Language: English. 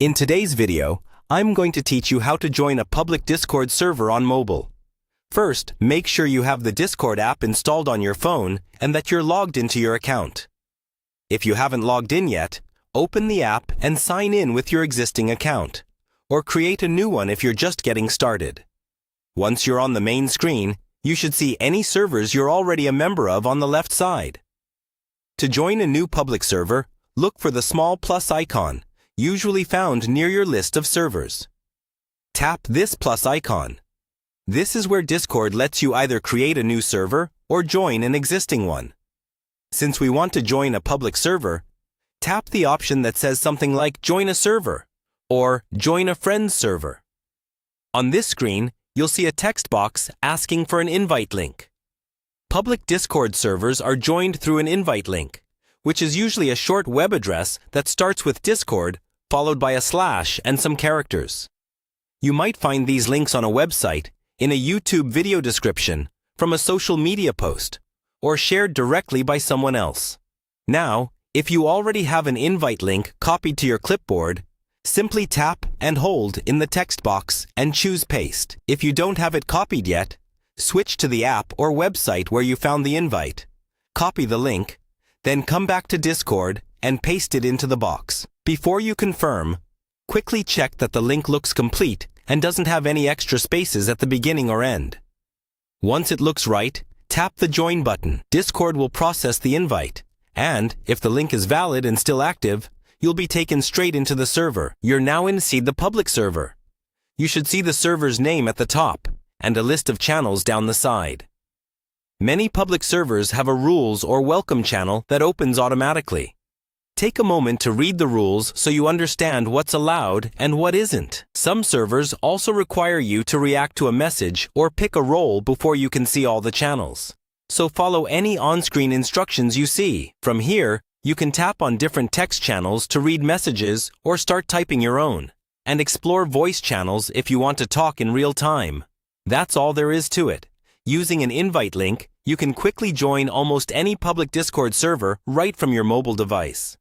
In today's video, I'm going to teach you how to join a public Discord server on mobile. First, make sure you have the Discord app installed on your phone and that you're logged into your account. If you haven't logged in yet, open the app and sign in with your existing account, or create a new one if you're just getting started. Once you're on the main screen, you should see any servers you're already a member of on the left side. To join a new public server, look for the small plus icon, usually found near your list of servers. Tap this plus icon. This is where Discord lets you either create a new server or join an existing one. Since we want to join a public server, tap the option that says something like Join a Server or Join a Friends Server. On this screen, you'll see a text box asking for an invite link. Public Discord servers are joined through an invite link, which is usually a short web address that starts with Discord followed by a slash and some characters. You might find these links on a website, in a YouTube video description, from a social media post, or shared directly by someone else. Now, if you already have an invite link copied to your clipboard, simply tap and hold in the text box and choose Paste. If you don't have it copied yet, switch to the app or website where you found the invite, copy the link, then come back to Discord and paste it into the box. Before you confirm, quickly check that the link looks complete and doesn't have any extra spaces at the beginning or end. Once it looks right, tap the Join button. Discord will process the invite, and if the link is valid and still active, you'll be taken straight into the server. You're now inside the public server. You should see the server's name at the top and a list of channels down the side. Many public servers have a rules or welcome channel that opens automatically. Take a moment to read the rules so you understand what's allowed and what isn't. Some servers also require you to react to a message or pick a role before you can see all the channels. So follow any on-screen instructions you see. From here, you can tap on different text channels to read messages or start typing your own, and explore voice channels if you want to talk in real time. That's all there is to it. Using an invite link, you can quickly join almost any public Discord server right from your mobile device.